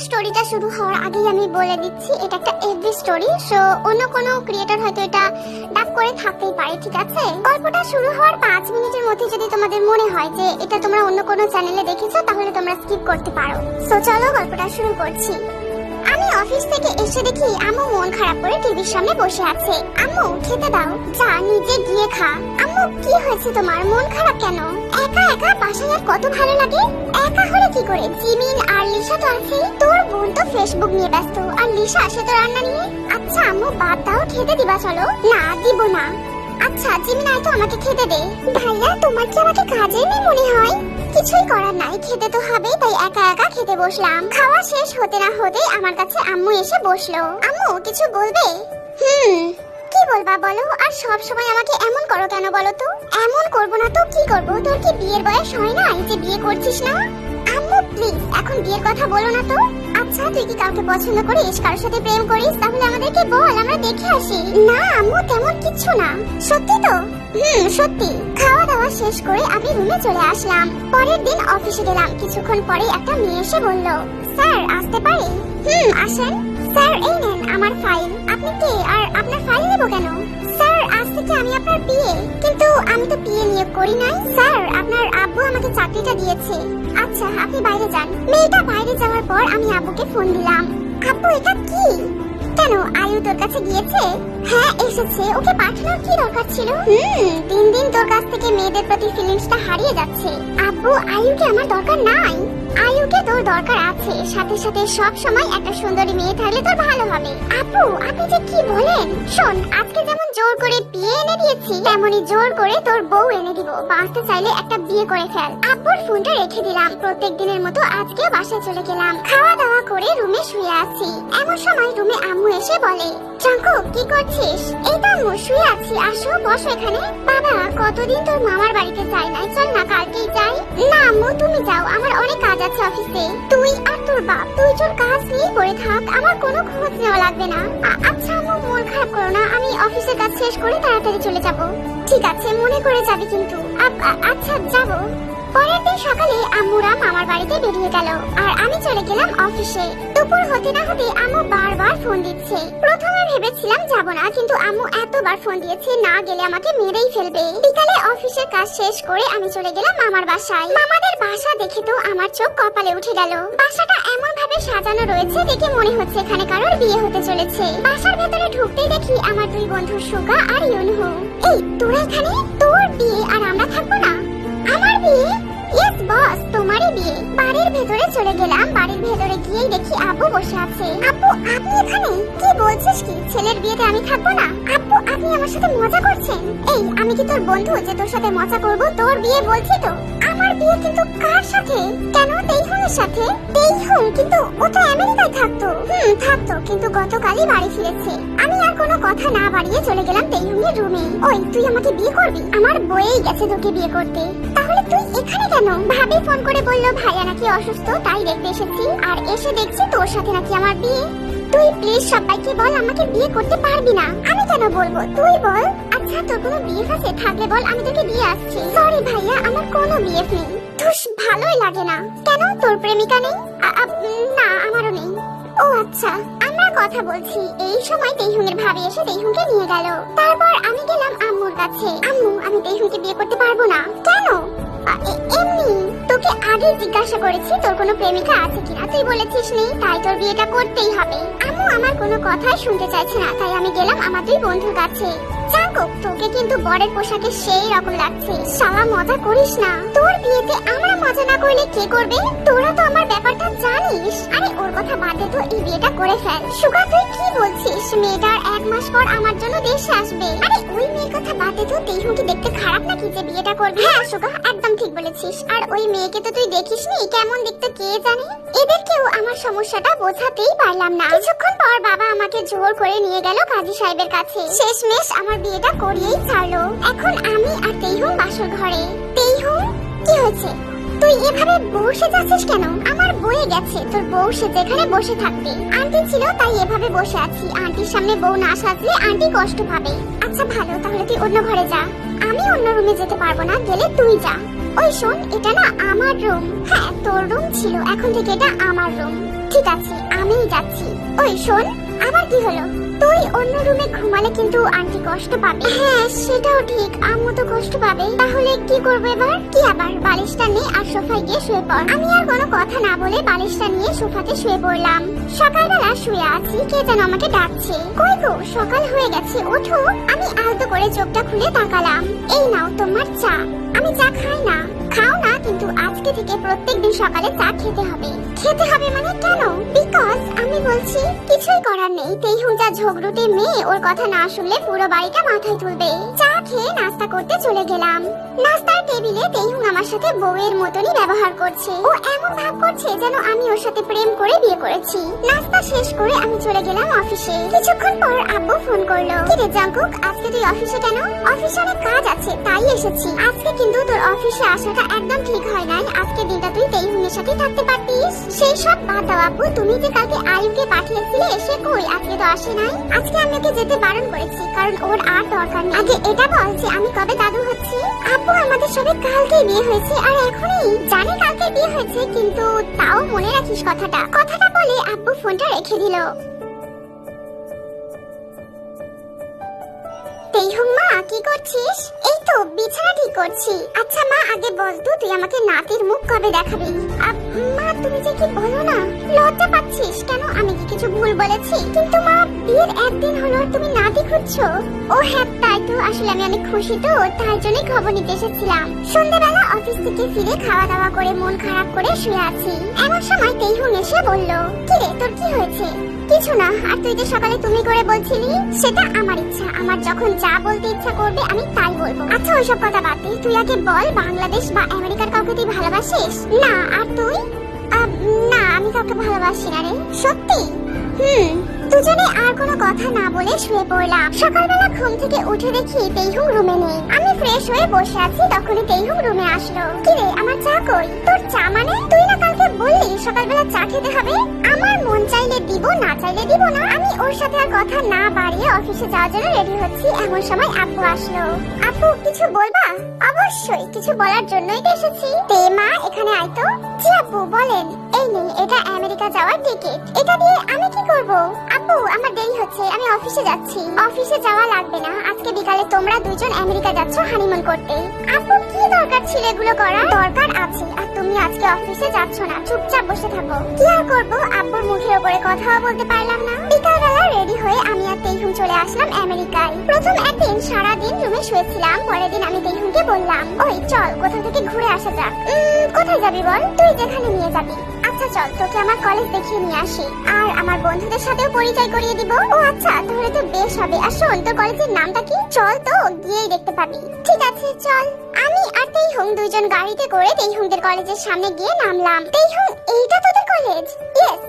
স্টোরিটা শুরু হওয়ার আগেই আমি বলে দিচ্ছি এটা একটা এভরি স্টোরি, সো অন্য কোনো ক্রিয়েটর হয়তো এটা ডাব করে থাকতেই পারে, ঠিক আছে? গল্পটা শুরু হওয়ার 5 মিনিটের মধ্যে যদি তোমাদের মনে হয় যে এটা তোমরা অন্য কোনো চ্যানেলে দেখেছো তাহলে তোমরা স্কিপ করতে পারো। সো চলো গল্পটা শুরু করছি। আমি অফিস থেকে এসে দেখি আম্মু মন খারাপ করে টিভির সামনে বসে আছে। আম্মু খেতে দাও, যা নিজে গিয়ে খা। আম্মু কি হয়েছে তোমার, মন খারাপ কেন? একা একা বাসায় আর কত ভালো লাগে। একা হলে কি করে, জিমিন আর লিসা তো আছে। তোর বোন তো ফেসবুক নিয়ে ব্যস্ত, আর লিসা আসে তো রান্না নিয়ে। আচ্ছা আম্মু বাদ দাও, খেতে দিবা চলো। না দিব না। আচ্ছা জিমিন আয় তো আমাকে খেতে দে। ভাইয়া তোমার কি আমাকে কাজের মেয়ে মনে হয়? কিছুই করার নাই, খেতে তো হবে, তাই একা একা খেতে বসলাম। খাওয়া শেষ হতে না হতে আমার কাছে আম্মু এসে বসলো। আম্মু কিছু বলবে? কি বলবা বলো, আর সব সময় আমাকে এমন করো কেন বলো তো? এমন করব না তো কি করব? তোর কি বিয়ের বয়স হয় না যে বিয়ে করছিস না? আম্মু প্লিজ এখন বিয়ের কথা বলো না তো। আচ্ছা তুই কি কাউকে পছন্দ করিস, কারোর সাথে প্রেম করিস? তাহলে আমাদেরকে বল, আমরা দেখে আসি। না আম্মু তেমন কিচ্ছু না। সত্যি তো? সত্যি। খাওয়া দাওয়া শেষ করে আমি রুমে চলে আসলাম। পরের দিন অফিসে গেলাম। কিছুক্ষণ পরে একটা মেয়ে এসে বলল, স্যার আসতে পারি? আসেন। স্যার এই নেন আমার ফাইল। আপনি কে আর আপনার ফাইল নেব কেন? স্যার আজ থেকে আমি আপনার পিএ। কিন্তু আমি তো পিএ নিয়োগ করি নাই। স্যার আপনার আব্বু আমাকে চাকরিটা দিয়েছে। আচ্ছা আপনি বাইরে যান। মেয়েটা বাইরে যাওয়ার পর আমি আব্বুকে ফোন দিলাম। আব্বু এটা কি? কেন আয়ু তোর কাছে গিয়েছে? হ্যাঁ এসেছে। ওকে পাঠানোর কি দরকার ছিল? দিন দিন তোর কাছ থেকে মেয়েদের প্রতি ফিলিংসটা হারিয়ে যাচ্ছে। আব্বু আয়ুকে আমার দরকার নাই। আয়ুকে তোর দরকার আছে। সাথে সাথে সব সময় একটা সুন্দরী মেয়ে থাকলে তোর ভালো হবে। আব্বু আপনি যে কি বলেন? শোন আজকে যেমন জোর করে বিয়ে এনে দিয়েছি তেমনি জোর করে তোর বউ এনে দিব। বাঁচতে চাইলে একটা বিয়ে করে ফেল। আব্বুর ফোনটা রেখে দিলাম। প্রত্যেক দিনের মতো আজকেও বাসায় চলে গেলাম। খাওয়া দাওয়া করে রুমে শুয়ে আছি। এমন সময় রুমে আম্মু এসে বলে, চাঙ্কু কি করছিস? এই তো আম্মু শুয়ে আছি, আসো বসো এখানে। বাবা কতদিন তোর মামার বাড়িতে যাই নাই, চল না কালকেই যাই। না আম্মু তুমি যাও, আমার অনেক কাজ আছে অফিসে। তুই আর তোর বাপ দুইজন কাজ নিয়ে পড়ে থাক, আমার কোনো খোঁজ নেওয়া লাগবে না। আচ্ছা আম্মু মন খারাপ করো না, আমি অফিসের কাজ শেষ করে তাড়াতাড়ি চলে যাব। ঠিক আছে মনে করে যাবি কিন্তু। আচ্ছা যাব। পরের দিন সকালে আম্মুরা মামার বাড়িতে বেরিয়ে গেল আর আমি চলে গেলাম অফিসে। দুপুর হতে না হতে আম্মু বারবার ফোন দিচ্ছে। প্রথমে ভেবেছিলাম যাব না, কিন্তু আম্মু এতবার ফোন দিয়েছে না গেলে আমাকে মেরেই ফেলবে। বিকালে অফিসের কাজ শেষ করে আমি চলে গেলাম মামার বাসায়। মামাদের বাসা দেখে তো আমার চোখ কপালে উঠে গেল। বাসাটা এমন ভাবে সাজানো রয়েছে দেখে মনে হচ্ছে এখানে কারোর বিয়ে হতে চলেছে। বাসার ভেতরে ঢুকতেই দেখি আমার দুই বন্ধু সুগা আর ইউনহু। এই তোরা এখানে? তোর বিয়ে আর আমরা থাকবো না? আমার বিয়ে? ইয়েস বস তোমারই বিয়ে। বাড়ির ভেতরে চলে গেলাম। বাড়ির ভেতরে গিয়েই দেখি আব্বু বসে আছে। আব্বু আপনি এখানে? কি বলছিস কি, ছেলের বিয়েতে আমি থাকবো না? আব্বু আপনি আমার সাথে মজা করছেন? এই আমি কি তোর বন্ধু যে তোর সাথে মজা করব? তোর বিয়ে বলছি তো। আমার বিয়ে কিন্তু কার সাথে? কেন তেইহুনের সাথে? তেইহুন কিন্তু ও তো আমেরিকায় থাকতো। থাকতো কিন্তু গতকালই বাড়ি ফিরেছে। আমি আর কোনো কথা না বাড়িয়ে চলে গেলাম তেইহুনের রুমে। ওই তুই আমাকে বিয়ে করবি? আমার বয়েই গেছে তোকে বিয়ে করতে। তাহলে তুই এখানে কেন? ভাবি ফোন করে বললো ভাইয়া নাকি অসুস্থ, তাই দেখতে এসেছি। আর এসে দেখছি তোর সাথে নাকি আমার বিয়ে। তুই প্লিজ সবাইকে বল আমাকে বিয়ে করতে পারবি না। আমি কেন বলবো, তুই বল। আচ্ছা তোর কোনো বিয়ে আছে থাকলে বল, আমি তোকে দিয়ে আসছি। সরি ভাইয়া আমার কোনো বিয়ে নেই। ধুস ভালোই লাগে না। কেন তোর প্রেমিকা নেই? না আমারও নেই। ও আচ্ছা আমরা কথা বলছি। এই সময় তেইহুনের ভাবি এসে তেইহুনকে নিয়ে গেল। তারপর আমি গেলাম আম্মুর কাছে। আম্মু আমি তেইহুনকে বিয়ে করতে পারবো না। কেন? এমনি তোকে আগে জিজ্ঞাসা করেছি তোর কোনো প্রেমিকা আছে কিনা, তুই বলেছিস নেই, তাই তোর বিয়েটা করতেই হবে। আম্মু আমার কোনো কথাই শুনতে চাইছে না, তাই আমি গেলাম আমার দুই বন্ধুর কাছে। জাঙ্কুক তোকে কিন্তু বরের পোশাকে সেই রকম লাগছে। শালা মজা করিস না। তোর বিয়েতে আমরা মজা না করলে কে করবে? তোরা তো আমার ব্যাপারটা জানিস। আরে ওর কথা বাদ দে তো, এই বিয়েটা করে ফেল। সুগা তুই কি বলছিস? মেয়েটার 1 মাস পর আমার জন্য দেশে আসবে। আরে ওই মেয়ের কথা বাদ দে তো, তেইহুন কি দেখতে খারাপ নাকি যে বিয়েটা করবে? হ্যাঁ সুগা একদম ঠিক বলেছিস। আর ওই মেয়েকে তো তুই দেখিসনি, কেমন দেখতে কে জানে। এদেরকেও আমার সমস্যাটা বোঝাতেই পারলাম না। কিছুক্ষণ পর বাবা আমাকে জোর করে নিয়ে গেল কাজী সাহেবের কাছে। শেষমেশ আমার বিয়েটা করিয়েই ছাড়লো। এখন আমি আর তেইহুন বাসর ঘরে। তেইহুন কি হয়েছে? তুই এভাবে বসে যাচ্ছিস কেন? আমার বয়ে গেছে, তোর বউ সে যেখানে বসে থাকবে। আন্টি ছিল তাই এভাবে বসে আছি। আন্টির সামনে বউ না সাজলে আন্টি কষ্ট পাবে। আচ্ছা ভালো, তাহলে তুই অন্য ঘরে যা। আমি অন্য রুমে যেতে পারবো না, গেলে তুই যা। ওই শোন এটা না আমার রুম। হ্যাঁ তোর রুম ছিল, এখন থেকে এটা আমার রুম। ঠিক আছে, আমিই যাচ্ছি। ওই শোন, আবার কি হলো? তুই অন্য রুমে ঘুমালে কিন্তু আন্টি কষ্ট পাবে। হ্যাঁ সেটাও ঠিক, আম্মু তো কষ্ট পাবে। তাহলে কি করবো এবার? কি আবার বালিশটা নে আর সোফায় গিয়ে শুয়ে পড়। আমি আর কোনো কথা না বলে বালিশটা নিয়ে সোফাতে শুয়ে পড়লাম। সকালবেলা শুয়ে আছি, কে যেন আমাকে ডাকছে। কই গো, সকাল হয়ে গেছে, ওঠো। আমি আলতো করে চোখটা খুলে তাকালাম। এই নাও তোমার চা। আমি চা খাই না। খাও না, কিন্তু আজকে থেকে প্রত্যেকদিন সকালে চা খেতে হবে। খেতে হবে মানে কেন? বিকজ আমি বলছি। কিছুই করার নেই, তেইহুং যা ঝগড়ুটে মেয়ে, ওর কথা না শুনলে পুরো বাড়িটা মাথায় তুলবে। চা খেয়ে নাস্তা করতে চলে গেলাম। নাস্তার টেবিলে তেইহুং আমার সাথে বউয়ের মতনই ব্যবহার করছে। ও এমন ভাব করছে যেন আমি ওর সাথে প্রেম করে বিয়ে করেছি। নাস্তা শেষ করে আমি চলে গেলাম অফিসে। কিছুক্ষণ পর আব্বু ফোন করলো। কি রে জাঙ্কুক, আজকে তুই অফিসে কেন? অফিসে অনেক কাজ আছে তাই এসেছি। আজকে কিন্তু তোর অফিসে আসাটা একদম ঠিক হয় নাই। আজকে দিনটা তুই তেইহুংয়ের সাথে থাকতে পারতিস। সেই সব বাদ দাও আব্বু, তুমি যে কালকে আয়ুকে পাঠিয়েছিলে সে কই? আজকে তো আসে নাই। আজকে আমি ওকে যেতে বারণ করেছি, কারণ ওর আর দরকার নেই। আগে এটা বল যে আমি কবে দাদু হচ্ছি? আব্বু আমাদের সবে কালকে বিয়ে হয়েছে, আর এখনই জানি কালকে বিয়ে হয়েছে, কিন্তু তাও মনে রাখিস কথাটা। কথাটা বলে আব্বু ফোনটা রেখে দিল। তেইহুং মা, কি করছিস? এই তো বিছানা ঠিক করছি। আচ্ছা মা, আগে বল তো তুই আমাকে নাতির মুখ কবে দেখাবি? মা তুমি যে কি বলো না, লজ্জা পাচ্ছিস কেন? আমি কি কিছু ভুল বলেছি? কিন্তু মা, বিয়ের একদিন হলো তুমি নাতি খুঁজছো। ও হ্যাঁ তাই তো, আসলে আমি অনেক খুশি তো, তার জন্যই খবর নিতে এসেছিলাম। সন্ধ্যাবেলা অফিস থেকে ফিরে খাওয়া দাওয়া করে মন খারাপ করে শুয়ে আছি। এমন সময় তেইহুং এসে বলল, কি রে তোর কি হয়েছে? কিছু না। আর তুই যে সকালে তুমি করে বলছিলি, সেটা আমার ইচ্ছা। আমার যখন যা বলতে ইচ্ছা করবে আমি তাই বলবো। আচ্ছা ওইসব কথা বাদ দে, তুই আগে বল বাংলাদেশ বা আমেরিকার কাউকে তুই ভালোবাসিস? না। আর তুই? না, আমি কাউকে ভালোবাসি না রে। সত্যি? দুজনে আর কোনো কথা না বলে শুয়ে পড়লাম। সকালবেলা ঘুম থেকে উঠে দেখি তেইহুং রুমে নেই। আমি ফ্রেশ হয়ে বসে আছি, তখনই তেইহুং রুমে আসলো। কি রে, আমার চা কই? তোর চা মানে? তুই না কালকে বললি সকালবেলা চা খেতে হবে। আমার মন চাইলে দিব, না চাইলে দিব না। আমি ওর সাথে আর কথা না বাড়িয়ে অফিসে যাওয়ার জন্য রেডি হচ্ছি। এমন সময় আব্বু আসলো। আব্বু কিছু বলবা? অবশ্যই, কিছু বলার জন্যই তো এসেছি। তে মা, এখানে আয় তো। জি আব্বু বলেন। এই নে, এটা আমেরিকা যাওয়ার টিকিট। এটা দিয়ে আমি কি করব? আব্বু আমার দেরি হচ্ছে, আমি অফিসে যাচ্ছি। অফিসে যাওয়া লাগবে না, আজকে বিকালে তোমরা দুইজন আমেরিকা যাচ্ছ হানিমুন করতে। আব্বু কি দরকার ছিল এগুলো করার? দরকার আছে, আর তুমি আজকে অফিসে যাচ্ছ না, চুপচাপ বসে থাকো। কি আর করবো, আব্বুর মুখের উপরে কথাও বলতে পারলাম না। বিকালবেলা রেডি হয়ে আমি আর তেইহুং চলে আসলাম আমেরিকায়। প্রথম একদিন সারাদিন রুমে শুয়েছিলাম। পরের দিন আমি তেইহুংকে বললাম, ওই চল কোথা থেকে ঘুরে আসা যাক। কোথায় যাবি বল? তুই যেখানে নিয়ে যাবি। আচ্ছা চল, তোকে আমার কলেজ দেখিয়ে নিয়ে আসি, আর আমার বন্ধুদের সাথেও পরিচয় করিয়ে দিব। ও আচ্ছা, তাহলে তো বেশ হবে। আর শোন, তোর কলেজের নামটা কি? চল তো, গিয়েই দেখতে পাবি। ঠিক আছে চল। আমি আর তেইহুং দুইজন গাড়িতে করে তেইহুংদের কলেজের সামনে গিয়ে নামলাম। তেইহুং, এইটা তোদের কলেজ? ইয়েস।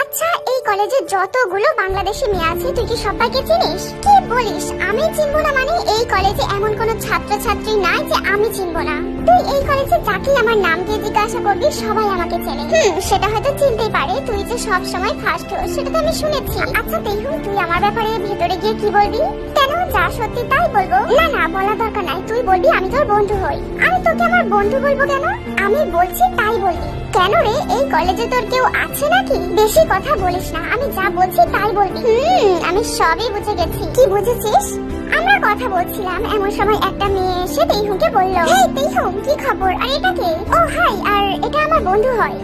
আচ্ছা, এই কলেজে যতগুলো বাংলাদেশি মেয়ে আছে তুই কি সবাইকে চিনিস? কি বলিস, আমি চিনবো না মানে? এই কলেজে এমন কোনো ছাত্রছাত্রী নাই যে আমি চিনবো না। তুই এই কলেজে যাকে আমার নাম দিয়ে জিজ্ঞাসা করবি সবাই আমাকে চেনে। সেটা হয়তো চিনতেই পারে, তুই যে সব সময় ফার্স্ট হোস সেটা তো আমি শুনেছি। আচ্ছা তেইহুং, তুই আমার ব্যাপারে ভেতরে গিয়ে কি বলবি? কেন, যা সত্যি তাই বলবো? না না, বলা দরকার নাই। তুই বলবি আমি তোর বন্ধু হই। আমি তোকে আমার বন্ধু বলবো কেন? আমি বলছি তাই বলবি। কেন রে, এই কলেজে তোর কেউ আছে নাকি? বেশি কথা বলিস না, আমি যা বলছি তাই বলবি। আমি সবই বুঝে গেছি। কি বুঝেছিস? আমরা কথা বলছিলাম, এমন সময় একটা মেয়ে এসে তেইহুংকে বলল, হেই তেইহুং, কি খবর? আর এটা কে? ও হাই, আর এটা আমার বন্ধু হয়।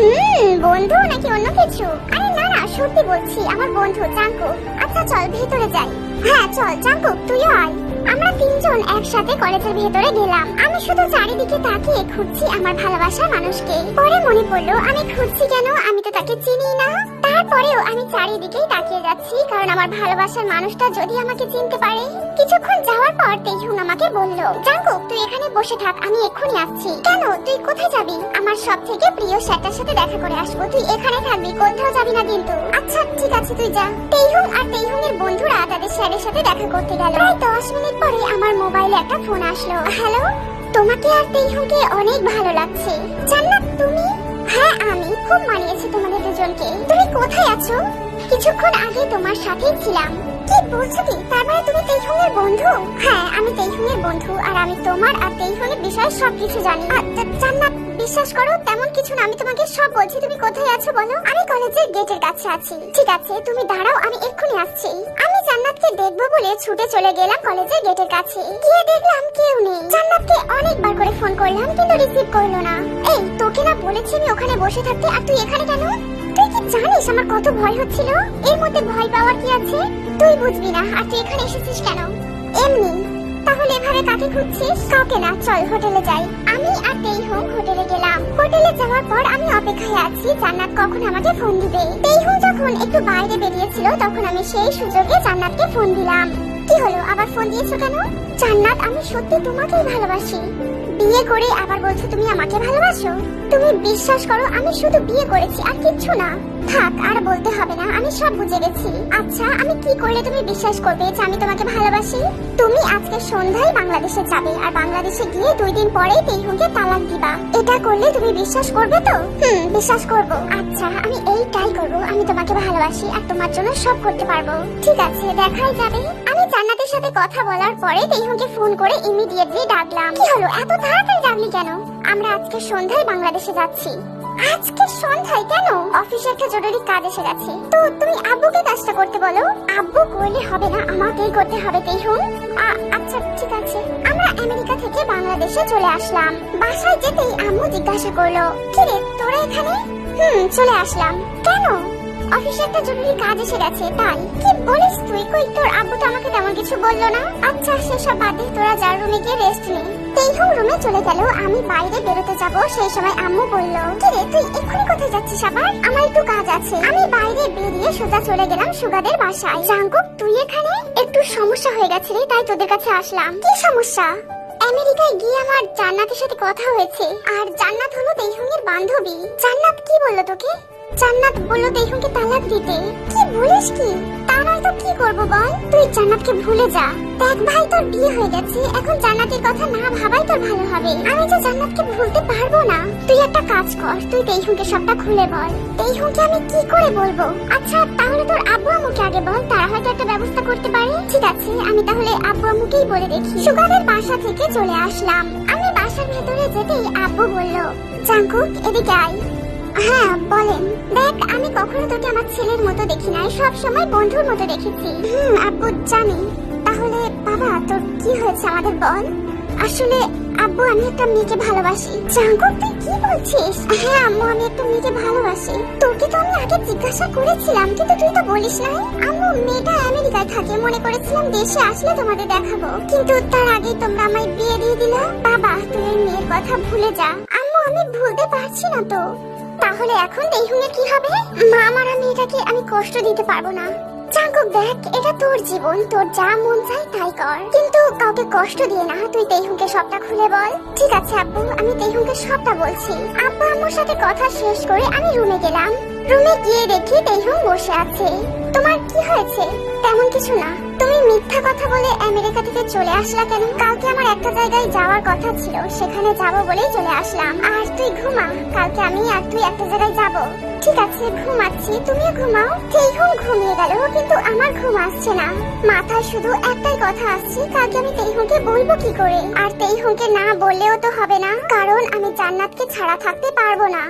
বন্ধু নাকি অন্য কিছু? আরে না না, সত্যি বলছি, আমার বন্ধু জাঙ্কুক। আচ্ছা চল ভেতরে যাই। হ্যাঁ চল জাঙ্কুক, তুইও আয়। আমরা তিনজন একসাথে কলেজের ভেতরে গেলাম। আমি শুধু চারিদিকে তাকিয়ে খুঁজছি আমার ভালোবাসার মানুষকে। পরে মনে পড়লো আমি খুঁজছি কেন, আমি তো তাকে চিনি না। তারপরেও আমি চারিদিকেই তাকিয়ে যাচ্ছি, কারণ আমার ভালোবাসার মানুষটা যদি আমাকে চিনতে পারে। কিছুক্ষণ যাওয়ার পর তেইহুং আমাকে বলল, জাঙ্কুক তুই এখানে বসে থাক, আমি এক্ষুনি আসছি। কেন, তুই কোথায় যাবি? আমার সব থেকে প্রিয় স্যারটার সাথে দেখা করে আসবো। তুই এখানে থাকবি, কোথাও যাবি না কিন্তু। আচ্ছা ঠিক আছে, তুই যা। তেইহুং আর তেইহুং এর বন্ধুরা তাদের স্যারের সাথে দেখা করতে গেল। প্রায় 10 মিনিট পরে আমার মোবাইলে একটা ফোন আসলো। হ্যালো, তোমাকে আর তেইহুংকে অনেক ভালো লাগছে। জান্নাত তুমি? হ্যাঁ আমি, খুব মানিয়েছে তোমাদের দুজনকে। তুমি কোথায় আছো? কিছুক্ষণ আগে তোমার সাথেই ছিলাম। কি বলছো কি? তার মানে তুমি তেইহুংয়ের বন্ধু? হ্যাঁ, আমি তেইহুংয়ের বন্ধু, আর আমি তোমার আর তেইহুংয়ের বিষয়ে সবকিছু জানি। জান্নাত, বিশ্বাস করো তেমন কিছু না, আমি তোমাকে সব বলছি। তুমি কোথায় আছো বলো? আমি কলেজের গেটের কাছে আছি। ঠিক আছে, তুমি দাঁড়াও, আমি এক্ষুনি আসছি। আমি জান্নাতকে দেখবো বলে ছুটে চলে গেলাম কলেজের গেটের কাছে। গিয়ে দেখলাম কেউ নেই। জান্নাতকে অনেকবার করে ফোন করলাম কিন্তু রিসিভ করলো না। এই, তোকে না বলেছি আমি ওখানে বসে থাকতে, আর তুই এখানে কেন? তুই কি জানিস আমার কত ভয় হচ্ছিল? এর মধ্যে ভয় পাওয়ার কি আছে? তুই বুঝবি না, আর তুই এখানে এসেছিস কেন? এমনি। তাহলে এভাবে কাকে খুঁজছিস? কাউকে না, চল হোটেলে যাই। আমি আর তেইহুং হোটেলে গেলাম। হোটেলে যাওয়ার পর আমি অপেক্ষায় আছি জান্নাত কখন আমাকে ফোন দিবে। তেইহুং যখন একটু বাইরে বেরিয়েছিল তখন আমি সেই সুযোগে জান্নাতকে ফোন দিলাম। কি হলো, আবার ফোন দিয়েছো কেন? জান্নাত, আমি সত্যি তোমাকেই ভালোবাসি। বিয়ে করে আবার বলছো তুমি আমাকে ভালোবাসো? তুমি বিশ্বাস করো আমি শুধু বিয়ে করেছি আর কিচ্ছু না। থাক, আর বলতে হবে না, আমি সব বুঝে গেছি। আচ্ছা, আমি কি করলে তুমি বিশ্বাস করবে যে আমি তোমাকে ভালোবাসি? তুমি আজকে সন্ধ্যায় বাংলাদেশে যাবে, আর বাংলাদেশে গিয়ে 2 দিন পরেই তেইহুংকে তালাক দিবা। এটা করলে তুমি বিশ্বাস করবে তো? বিশ্বাস করব। আচ্ছা, আমি এইটাই করব। আমি তোমাকে ভালোবাসি আর তোমার জন্য সব করতে পারবো। ঠিক আছে, দেখাই যাবে। আমি জান্নাতের সাথে কথা বলার পরে তেইহুংকে ফোন করে ইমিডিয়েটলি ডাকলাম। কি হলো, এত তাড়াতাড়ি ডাকলি কেন? আমরা আজকে সন্ধ্যায় বাংলাদেশে যাচ্ছি। আজকে সন্ধ্যায় কেন? অফিসে একটা জরুরি কাজ এসে গেছে। তো তুমি আব্বুকে কাজটা করতে বলো। আব্বু করলে হবে না, আমাকেই করতে হবে তেইহুং। আচ্ছা ঠিক আছে। আমরা আমেরিকা থেকে বাংলাদেশে চলে আসলাম। বাসায় যেতেই আম্মু জিজ্ঞাসা করলো, কি রে তোরা এখানে? চলে আসলাম। কেন? অফিসে একটা জরুরি কাজ এসে গেছে তাই। কি বলিস তুই? কই, তোর আব্বু তো আমাকে তেমন কিছু বললো না। আচ্ছা সেসব বাদে তোরা যার রুমে গিয়ে রেস্ট নে। তেইহুং রুমে চলে গেল। আমি বাইরে বেরোতে যাব, সেই সময় আম্মু বলল, কি রে তুই এক্ষুনি কোথায় যাচ্ছিস আবার? আমার একটু কাজ আছে। আমি বাইরে বেরিয়ে সোজা চলে গেলাম সুগাদের বাসায়। জাঙ্কুক, তুই এখানে? একটু সমস্যা হয়ে গেছে রে, তাই তোদের কাছে আসলাম। কি সমস্যা? আমেরিকায় গিয়ে আমার জান্নাতের সাথে কথা হয়েছে, আর জান্নাত হলো তেইহুংয়ের বান্ধবী। জান্নাত কি বললো তোকে? জান্নাত বললো তেইহুংকে তালাক দিতে। কি বলিস কি? তা নয় তো কি করবো বল? তুই জান্নাতকে ভুলে যা। দেখ ভাই, তোর বিয়ে হয়ে গেছে, এখন জান্নাতের কথা না ভাবাই তোর ভালো হবে। আমি তো জান্নাতকে ভুলতে পারবো না। তুই একটা কাজ কর, তুই তেইহুংকে সবটা খুলে বল। তেইহুংকে আমি কি করে বলবো? আচ্ছা তাহলে তোর আব্বু আম্মুকে আগে বল, তারা হয়তো একটা ব্যবস্থা করতে পারে। ঠিক আছে, আমি তাহলে আব্বু আম্মুকেই বলে দেখি। সুগারের বাসা থেকে চলে আসলাম। আমি বাসার ভেতরে যেতেই আব্বু বলল, জাঙ্কুক এদিকে আয়। হ্যাঁ বলেন। দেখ, আমি কখনো তোকে আমার ছেলের মতো দেখি নাই, সব সময় বন্ধুর মতো দেখেছি। আব্বু জানি। তাহলে বাবা তোর কি হয়েছে আমাদের বল। আসলে আব্বু, আমি একটা মেয়েকে ভালোবাসি। জাঙ্কুক, তুই কি বলছিস? হ্যাঁ আম্মু, আমি একটা মেয়েকে ভালোবাসি। তোকে তো আমি আগে জিজ্ঞাসা করেছিলাম কিন্তু তুই তো বলিস নাই। আম্মু, মেয়েটা আমেরিকায় থাকে, মনে করেছিলাম দেশে আসলে তোমাদের দেখাবো, কিন্তু তার আগেই তোমরা আমায় বিয়ে দিয়ে দিলে। বাবা তুই এই মেয়ের কথা ভুলে যা। আম্মু, আমি ভুলতে পারছি না তো। তাহলে এখন তেইহুংয়ের কি হবে? মা, আমার মেয়েটাকে আমি কষ্ট দিতে পারবো না। জাঙ্কুক দেখ, এটা তোর জীবন, তোর যা মন চায় তাই কর, কিন্তু কাউকে কষ্ট দিয়ে না। তুই তেইহুংকে সবটা খুলে বল। ঠিক আছে আব্বু, আমি তেইহুংকে সবটা বলছি। আব্বু আম্মুর সাথে কথা শেষ করে আমি রুমে গেলাম। রুমে গিয়ে দেখি তেইহুং বসে আছে। তোমার কি হয়েছে? তেমন কিছু না। তুমি মিথ্যা কথা বলে আমেরিকা থেকে চলে আসলা কেন? কালকে আমার একটা জায়গায় যাওয়ার কথা ছিল, সেখানে যাবো বলেই চলে আসলাম। আর তুই ঘুমা, কালকে আমি আর তুই একটা জায়গায় যাবো। ঠিক আছে, ঘুমাচ্ছি, তুমিও ঘুমাও। তেইহুং ঘুমিয়ে গেল, কিন্তু আমার ঘুম আসছে না। মাথায় শুধু একটাই কথা আসছে, কালকে আমি তেইহুংকে বলবো কি করে? আর তেইহুংকে না বললেও তো হবে না, কারণ আমি জান্নাতকে ছাড়া থাকতে পারবো না।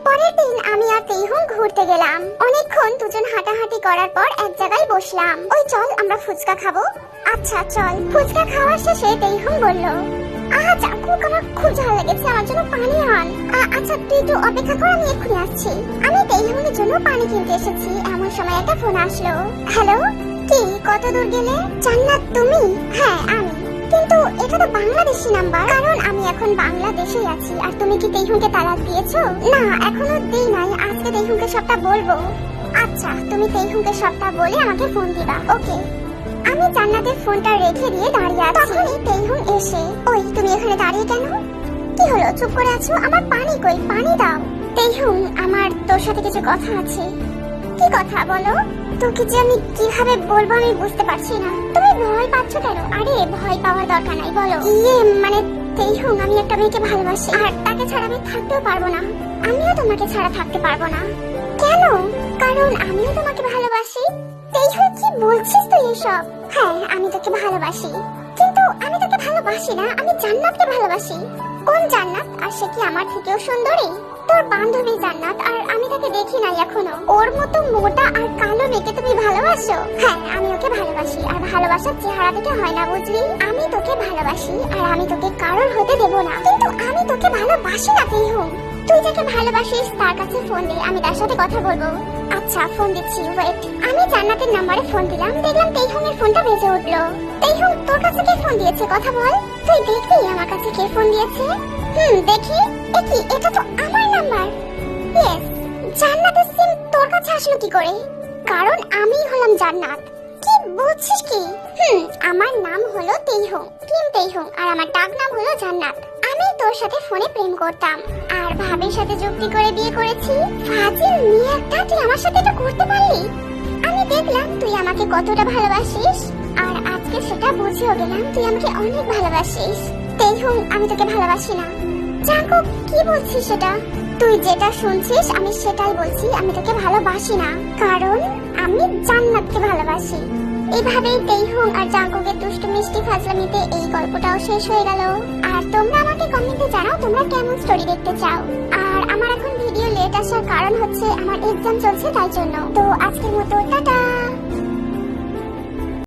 পরের দিন আমি আর তেইহুং ঘুরতে গেলাম। অনেকক্ষণ দুজন হাঁটাহাঁটি করার পর এক জায়গায় বসলাম। ওই চল আমরা ফুচকা খাবো। আচ্ছা চল। ফুচকা খাওয়ার শেষে তেইহুং বলল, জাঙ্কুক, আমার খুব ঝাল লেগেছে, আমার জন্য পানি আন। আচ্ছা তুই একটু অপেক্ষা কর, আমি এক্ষুনি আসছি। আমি তেইহুংয়ের জন্য পানি কিনতে এসেছি, এমন সময় একটা ফোন আসলো। হ্যালো, কি কত দূর গেলে? জান্নাত তুমি? হ্যাঁ আমি। কিন্তু এটা তো বাংলাদেশি নাম্বার। কারণ আমি এখন বাংলাদেশেই আছি। আর তুমি কি তেইহুংকে তালাক দিয়েছো? না, এখনো দেই নাই, আজকে তেইহুংকে সবটা বলবো। আচ্ছা, তুমি তেইহুংকে সবটা বলে আমাকে ফোন দিবা। ওকে। আমি জান্নাতের ফোনটা রেখে দিয়ে দাঁড়িয়ে আছি। তখনই তেইহুং এসে, ওই তুমি এখানে দাঁড়িয়ে কেন? কি হলো, চুপ করে আছো? আমার পানি কই, পানি দাও। তেইহুং, আমার তোর সাথে কিছু কথা আছে। কি কথা বলো? তোকে যে আমি কিভাবে বলবো আমি বুঝতে পারছি না। তুমি ভয় পাচ্ছ কেন? আরে ভয় পাওয়ার দরকার নাই, বলো। মানে তেইহুং, আমি একটা মেয়েকে ভালোবাসি, আর তাকে ছাড়া আমি থাকতেও পারবো না। আমিও তোমাকে ছাড়া থাকতে পারবো না। কেন? কারণ আমিও তোমাকে ভালোবাসি। ভালোবাসি। তেইহুন কি বলছিস তুই এসব? হ্যাঁ আমি তোকে ভালোবাসি, কিন্তু আমি তোকে ভালোবাসি না, আমি জান্নাতকে ভালোবাসি। কোন জান্নাত? আর সে কি আমার থেকেও সুন্দরী? তোর বান্ধবী জান্নাত, আর আমি তাকে দেখি নাই এখনো। ওর মতো মোটা আর কালো মেয়েকে তুমি ভালোবাসো? হ্যাঁ আমি ওকে ভালোবাসি, আর ভালোবাসার চেহারা দেখে হয় না বুঝলি। আমি তোকে ভালোবাসি আর আমি তোকে কারোর হতে দেব না, কিন্তু আমি তোকে ভালোবাসি না তেইহুন। তুই যাকে ভালোবাসিস তার কাছে ফোন দে, আমি তার সাথে কথা বলবো। আচ্ছা ফোন দিচ্ছি, ওয়েট। আমি জান্নাতের নাম্বারে ফোন দিলাম, দেখলাম তেইহুনের ফোনটা বেজে উঠলো। তেইহুন তোর কাছে কে ফোন দিয়েছে কথা বল। তুই দেখবি আমার কাছে কে ফোন দিয়েছে? দেখি। কি এটা তো আমার নাম্বার। ইয়েস, জান্নাতের সিম তোর কাছে আসলো কি করে? কারণ আমি হলাম জান্নাত। কি বলছিস কি? আমার নাম হলো তেইহুন, কিম তেইহুন, আর আমার ডাক নাম হলো জান্নাত। আমি তোর সাথে ফোনে প্রেম করতাম আর ভাবির সাথে যুক্তি করে বিয়ে করেছি। ফাজিল মেয়ে একটা, তুই আমার সাথে এটা করতে পারলি? আমি দেখলাম তুই আমাকে কতটা ভালোবাসিস, আর আজকে সেটা বুঝেও গেলাম তুই আমাকে অনেক ভালোবাসিস। তেইহুন আমি তোকে ভালোবাসি না। জাঙ্কুক কি বলছিস সেটা? তুই যেটা শুনছিস আমি সেটাই বলছি, আমি তোকে ভালোবাসি না, কারণ আমি জান্নাতকে ভালোবাসি। এভাবেই তেইহুন আর জাঙ্কুকের দুষ্টু মিষ্টি ফাজলামিতে এই গল্পটাও শেষ হয়ে গেল। আর তোমরা আমাকে কমেন্টে জানাও তোমরা কেমন স্টোরি দেখতে চাও। আর আমার এখন ভিডিও লেট আসার কারণ হচ্ছে আমার এক্সাম চলছে, তাই জন্য। তো আজকের মতো টাটা।